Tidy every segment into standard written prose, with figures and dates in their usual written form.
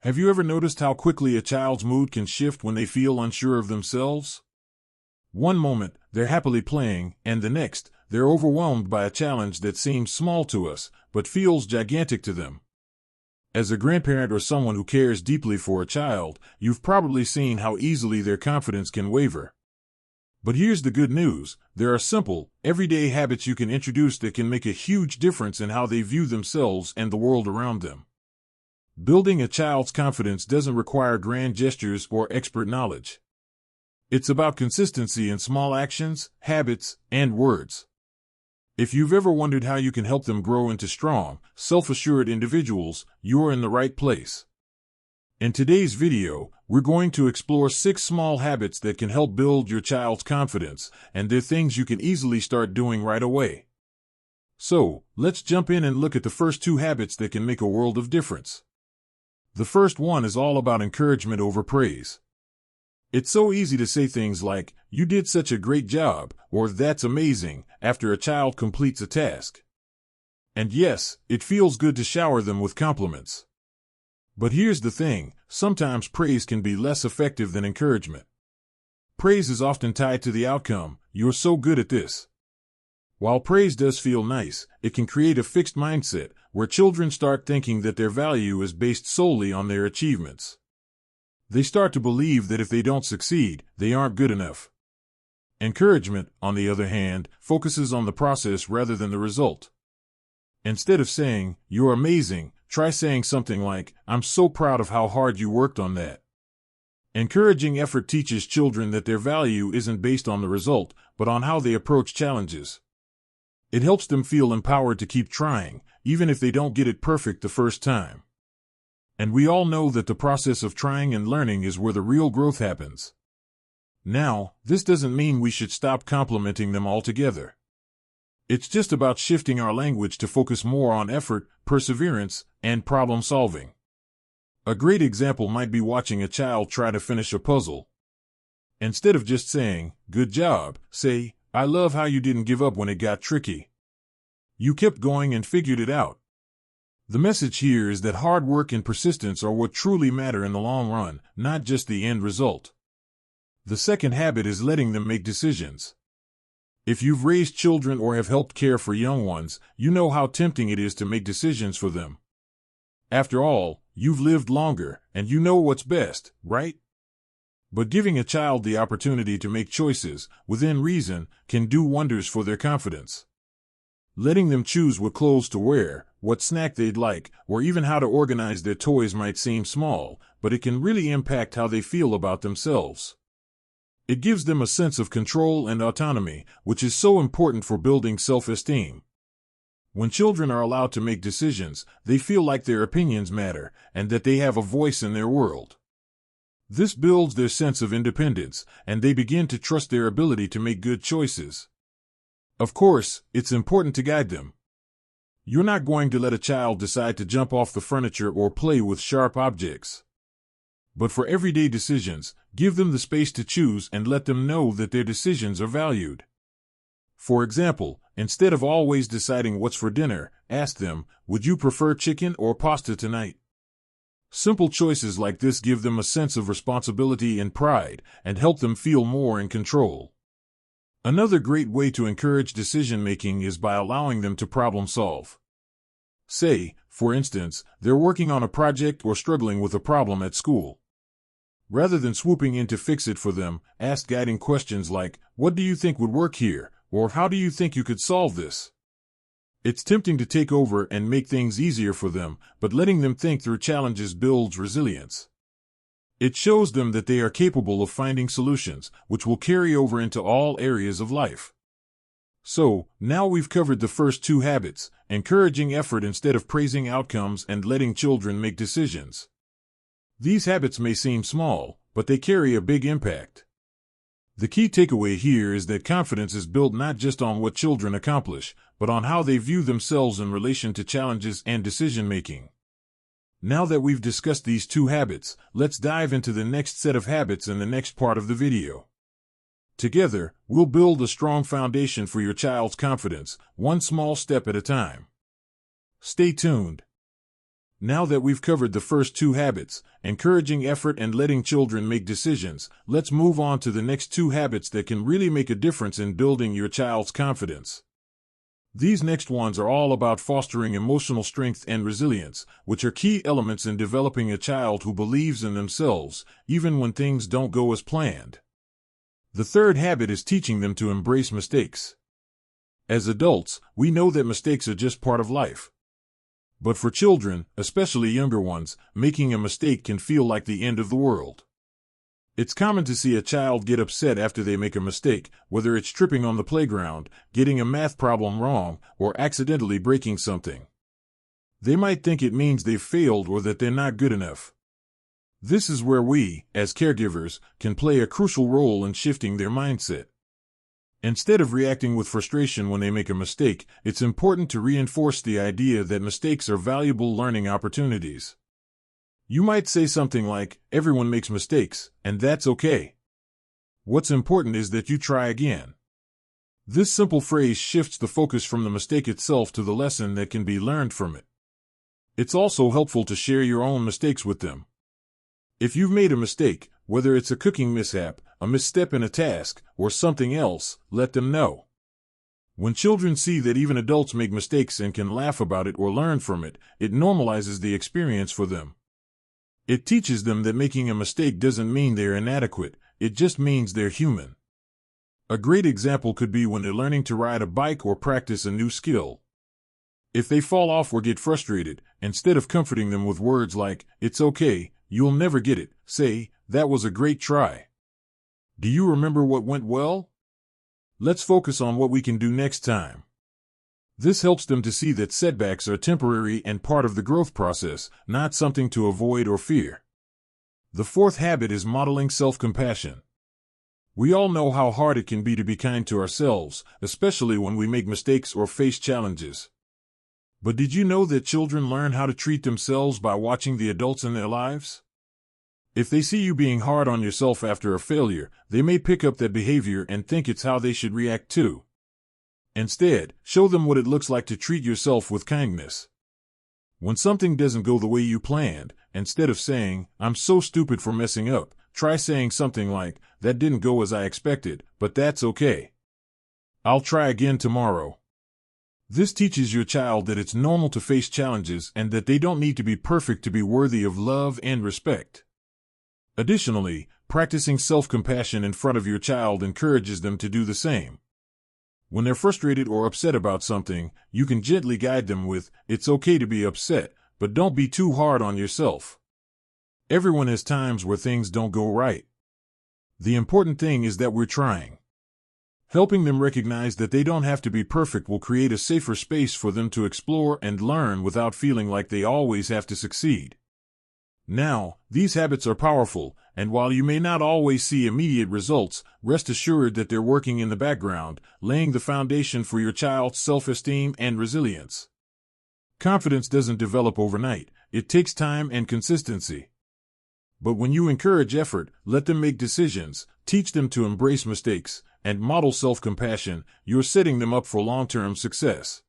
Have you ever noticed how quickly a child's mood can shift when they feel unsure of themselves? One moment, they're happily playing, and the next, they're overwhelmed by a challenge that seems small to us, but feels gigantic to them. As a grandparent or someone who cares deeply for a child, you've probably seen how easily their confidence can waver. But here's the good news: there are simple, everyday habits you can introduce that can make a huge difference in how they view themselves and the world around them. Building a child's confidence doesn't require grand gestures or expert knowledge. It's about consistency in small actions, habits, and words. If you've ever wondered how you can help them grow into strong, self-assured individuals, you're in the right place. In today's video, we're going to explore 6 small habits that can help build your child's confidence, and they're things you can easily start doing right away. So, let's jump in and look at the first 2 habits that can make a world of difference. The first one is all about encouragement over praise. It's so easy to say things like, "You did such a great job," or "That's amazing," after a child completes a task. And yes, it feels good to shower them with compliments. But here's the thing: sometimes praise can be less effective than encouragement. Praise is often tied to the outcome. "You're so good at this." While praise does feel nice, it can create a fixed mindset, where children start thinking that their value is based solely on their achievements. They start to believe that if they don't succeed, they aren't good enough. Encouragement, on the other hand, focuses on the process rather than the result. Instead of saying, "You're amazing," try saying something like, "I'm so proud of how hard you worked on that." Encouraging effort teaches children that their value isn't based on the result, but on how they approach challenges. It helps them feel empowered to keep trying, even if they don't get it perfect the first time. And we all know that the process of trying and learning is where the real growth happens. Now, this doesn't mean we should stop complimenting them altogether. It's just about shifting our language to focus more on effort, perseverance, and problem solving. A great example might be watching a child try to finish a puzzle. Instead of just saying, "Good job," say, "I love how you didn't give up when it got tricky. You kept going and figured it out." The message here is that hard work and persistence are what truly matter in the long run, not just the end result. The second habit is letting them make decisions. If you've raised children or have helped care for young ones, you know how tempting it is to make decisions for them. After all, you've lived longer, and you know what's best, right? But giving a child the opportunity to make choices, within reason, can do wonders for their confidence. Letting them choose what clothes to wear, what snack they'd like, or even how to organize their toys might seem small, but it can really impact how they feel about themselves. It gives them a sense of control and autonomy, which is so important for building self-esteem. When children are allowed to make decisions, they feel like their opinions matter, and that they have a voice in their world. This builds their sense of independence, and they begin to trust their ability to make good choices. Of course, it's important to guide them. You're not going to let a child decide to jump off the furniture or play with sharp objects. But for everyday decisions, give them the space to choose and let them know that their decisions are valued. For example, instead of always deciding what's for dinner, ask them, "Would you prefer chicken or pasta tonight?" Simple choices like this give them a sense of responsibility and pride, and help them feel more in control. Another great way to encourage decision-making is by allowing them to problem solve. Say, for instance, they're working on a project or struggling with a problem at school. Rather than swooping in to fix it for them, ask guiding questions like, "What do you think would work here?" or "How do you think you could solve this?" It's tempting to take over and make things easier for them, but letting them think through challenges builds resilience. It shows them that they are capable of finding solutions, which will carry over into all areas of life. So, now we've covered the first 2 habits: encouraging effort instead of praising outcomes and letting children make decisions. These habits may seem small, but they carry a big impact. The key takeaway here is that confidence is built not just on what children accomplish, but on how they view themselves in relation to challenges and decision-making. Now that we've discussed these 2 habits, let's dive into the next set of habits in the next part of the video. Together, we'll build a strong foundation for your child's confidence, one small step at a time. Stay tuned. Now that we've covered the first two habits, encouraging effort and letting children make decisions, let's move on to the next two habits that can really make a difference in building your child's confidence. These next ones are all about fostering emotional strength and resilience, which are key elements in developing a child who believes in themselves, even when things don't go as planned. The third habit is teaching them to embrace mistakes. As adults, we know that mistakes are just part of life. But for children, especially younger ones, making a mistake can feel like the end of the world. It's common to see a child get upset after they make a mistake, whether it's tripping on the playground, getting a math problem wrong, or accidentally breaking something. They might think it means they've failed or that they're not good enough. This is where we, as caregivers, can play a crucial role in shifting their mindset. Instead of reacting with frustration when they make a mistake, it's important to reinforce the idea that mistakes are valuable learning opportunities. You might say something like, "Everyone makes mistakes, and that's okay. What's important is that you try again." This simple phrase shifts the focus from the mistake itself to the lesson that can be learned from it. It's also helpful to share your own mistakes with them. If you've made a mistake, whether it's a cooking mishap, a misstep in a task, or something else, let them know. When children see that even adults make mistakes and can laugh about it or learn from it, it normalizes the experience for them. It teaches them that making a mistake doesn't mean they're inadequate, it just means they're human. A great example could be when they're learning to ride a bike or practice a new skill. If they fall off or get frustrated, instead of comforting them with words like, "It's okay, you'll never get it," say, "That was a great try. Do you remember what went well? Let's focus on what we can do next time." This helps them to see that setbacks are temporary and part of the growth process, not something to avoid or fear. The fourth habit is modeling self-compassion. We all know how hard it can be to be kind to ourselves, especially when we make mistakes or face challenges. But did you know that children learn how to treat themselves by watching the adults in their lives? If they see you being hard on yourself after a failure, they may pick up that behavior and think it's how they should react too. Instead, show them what it looks like to treat yourself with kindness. When something doesn't go the way you planned, instead of saying, "I'm so stupid for messing up," try saying something like, "That didn't go as I expected, but that's okay. I'll try again tomorrow." This teaches your child that it's normal to face challenges and that they don't need to be perfect to be worthy of love and respect. Additionally, practicing self-compassion in front of your child encourages them to do the same. When they're frustrated or upset about something, you can gently guide them with, "It's okay to be upset, but don't be too hard on yourself. Everyone has times where things don't go right. The important thing is that we're trying." Helping them recognize that they don't have to be perfect will create a safer space for them to explore and learn without feeling like they always have to succeed. Now, these habits are powerful, and while you may not always see immediate results, rest assured that they're working in the background, laying the foundation for your child's self-esteem and resilience. Confidence doesn't develop overnight, it takes time and consistency. But when you encourage effort, let them make decisions, teach them to embrace mistakes, and model self-compassion, you're setting them up for long-term success.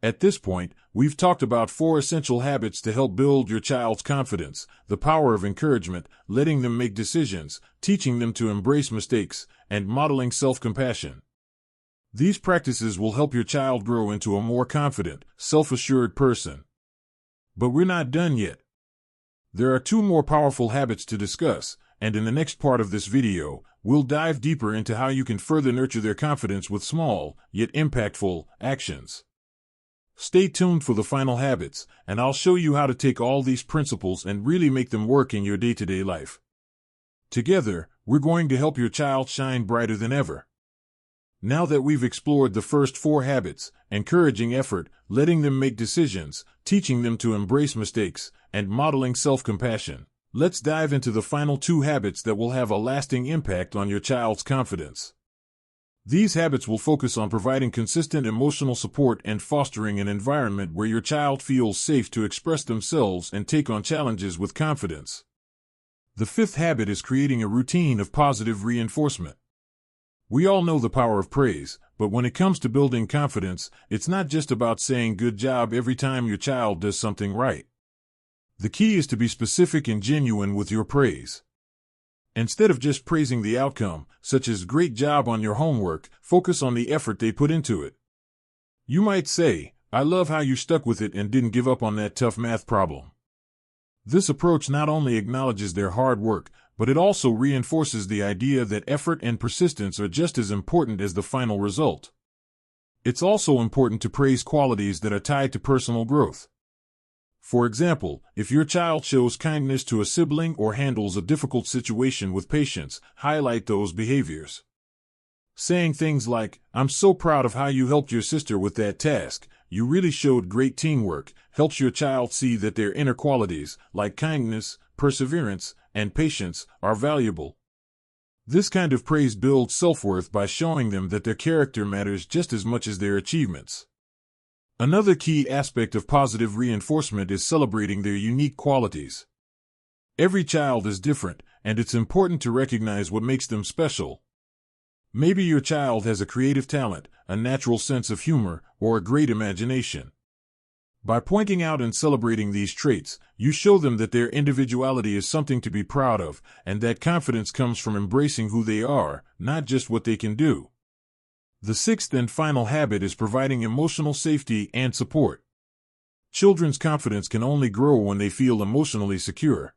At this point, we've talked about 4 essential habits to help build your child's confidence: the power of encouragement, letting them make decisions, teaching them to embrace mistakes, and modeling self-compassion. These practices will help your child grow into a more confident, self-assured person. But we're not done yet. There are 2 more powerful habits to discuss, and in the next part of this video, we'll dive deeper into how you can further nurture their confidence with small, yet impactful, actions. Stay tuned for the final habits, and I'll show you how to take all these principles and really make them work in your day-to-day life. Together, we're going to help your child shine brighter than ever. Now that we've explored the first 4 habits, encouraging effort, letting them make decisions, teaching them to embrace mistakes, and modeling self-compassion, let's dive into the final 2 habits that will have a lasting impact on your child's confidence. These habits will focus on providing consistent emotional support and fostering an environment where your child feels safe to express themselves and take on challenges with confidence. The 5th habit is creating a routine of positive reinforcement. We all know the power of praise, but when it comes to building confidence, it's not just about saying good job every time your child does something right. The key is to be specific and genuine with your praise. Instead of just praising the outcome, such as great job on your homework, focus on the effort they put into it. You might say, I love how you stuck with it and didn't give up on that tough math problem. This approach not only acknowledges their hard work, but it also reinforces the idea that effort and persistence are just as important as the final result. It's also important to praise qualities that are tied to personal growth. For example, if your child shows kindness to a sibling or handles a difficult situation with patience, highlight those behaviors. Saying things like, I'm so proud of how you helped your sister with that task, you really showed great teamwork, helps your child see that their inner qualities, like kindness, perseverance, and patience, are valuable. This kind of praise builds self-worth by showing them that their character matters just as much as their achievements. Another key aspect of positive reinforcement is celebrating their unique qualities. Every child is different, and it's important to recognize what makes them special. Maybe your child has a creative talent, a natural sense of humor, or a great imagination. By pointing out and celebrating these traits, you show them that their individuality is something to be proud of, and that confidence comes from embracing who they are, not just what they can do. The sixth and final habit is providing emotional safety and support. Children's confidence can only grow when they feel emotionally secure.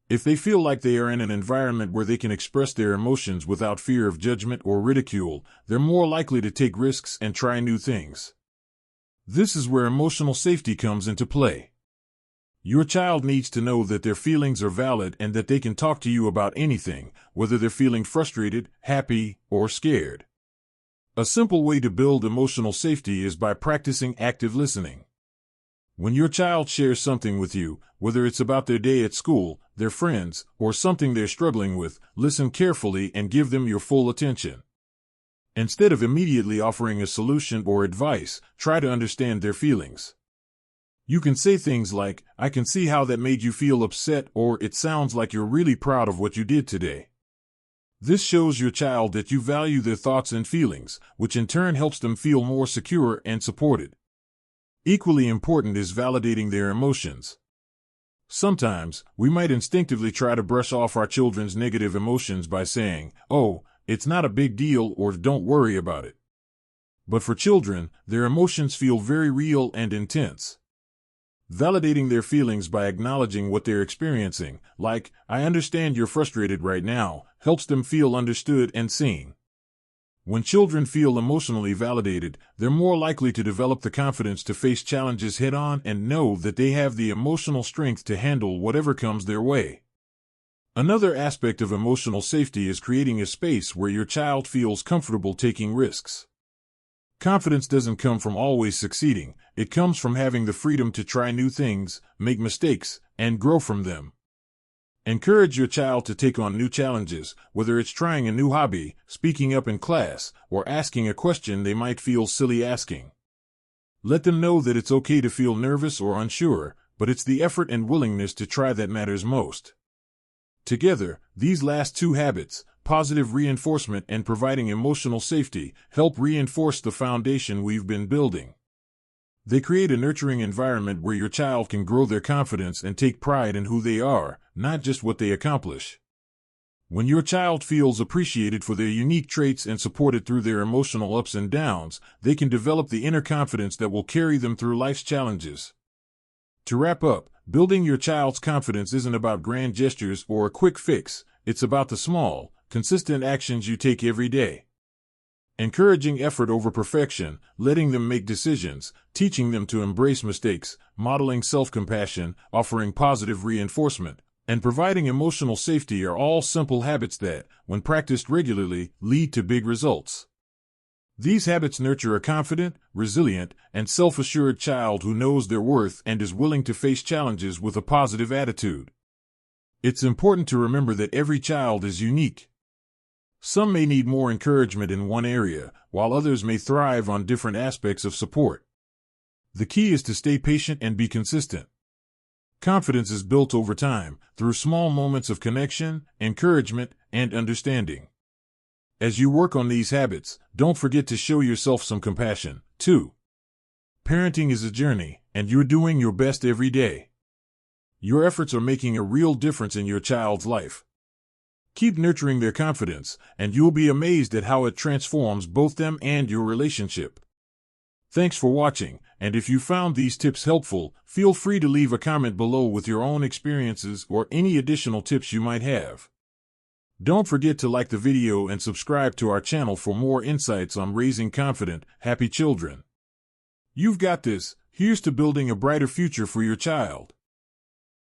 If they feel like they are in an environment where they can express their emotions without fear of judgment or ridicule, they're more likely to take risks and try new things. This is where emotional safety comes into play. Your child needs to know that their feelings are valid and that they can talk to you about anything, whether they're feeling frustrated, happy, or scared. A simple way to build emotional safety is by practicing active listening. When your child shares something with you, whether it's about their day at school, their friends, or something they're struggling with, listen carefully and give them your full attention. Instead of immediately offering a solution or advice, try to understand their feelings. You can say things like, I can see how that made you feel upset, or it sounds like you're really proud of what you did today. This shows your child that you value their thoughts and feelings, which in turn helps them feel more secure and supported. Equally important is validating their emotions. Sometimes, we might instinctively try to brush off our children's negative emotions by saying, oh, it's not a big deal, or don't worry about it. But for children, their emotions feel very real and intense. Validating their feelings by acknowledging what they're experiencing, like, I understand you're frustrated right now, helps them feel understood and seen. When children feel emotionally validated, they're more likely to develop the confidence to face challenges head-on and know that they have the emotional strength to handle whatever comes their way. Another aspect of emotional safety is creating a space where your child feels comfortable taking risks. Confidence doesn't come from always succeeding, it comes from having the freedom to try new things, make mistakes, and grow from them. Encourage your child to take on new challenges, whether it's trying a new hobby, speaking up in class, or asking a question they might feel silly asking. Let them know that it's okay to feel nervous or unsure, but it's the effort and willingness to try that matters most. Together, these last two habits, positive reinforcement and providing emotional safety, help reinforce the foundation we've been building. They create a nurturing environment where your child can grow their confidence and take pride in who they are, not just what they accomplish. When your child feels appreciated for their unique traits and supported through their emotional ups and downs, they can develop the inner confidence that will carry them through life's challenges. To wrap up, building your child's confidence isn't about grand gestures or a quick fix, it's about the small, consistent actions you take every day. Encouraging effort over perfection, letting them make decisions, teaching them to embrace mistakes, modeling self-compassion, offering positive reinforcement, and providing emotional safety are all simple habits that, when practiced regularly, lead to big results. These habits nurture a confident, resilient, and self-assured child who knows their worth and is willing to face challenges with a positive attitude. It's important to remember that every child is unique. Some may need more encouragement in one area, while others may thrive on different aspects of support. The key is to stay patient and be consistent. Confidence is built over time, through small moments of connection, encouragement, and understanding. As you work on these habits, don't forget to show yourself some compassion, too. Parenting is a journey, and you're doing your best every day. Your efforts are making a real difference in your child's life. Keep nurturing their confidence, and you'll be amazed at how it transforms both them and your relationship. Thanks for watching, and if you found these tips helpful, feel free to leave a comment below with your own experiences or any additional tips you might have. Don't forget to like the video and subscribe to our channel for more insights on raising confident, happy children. You've got this. Here's to building a brighter future for your child.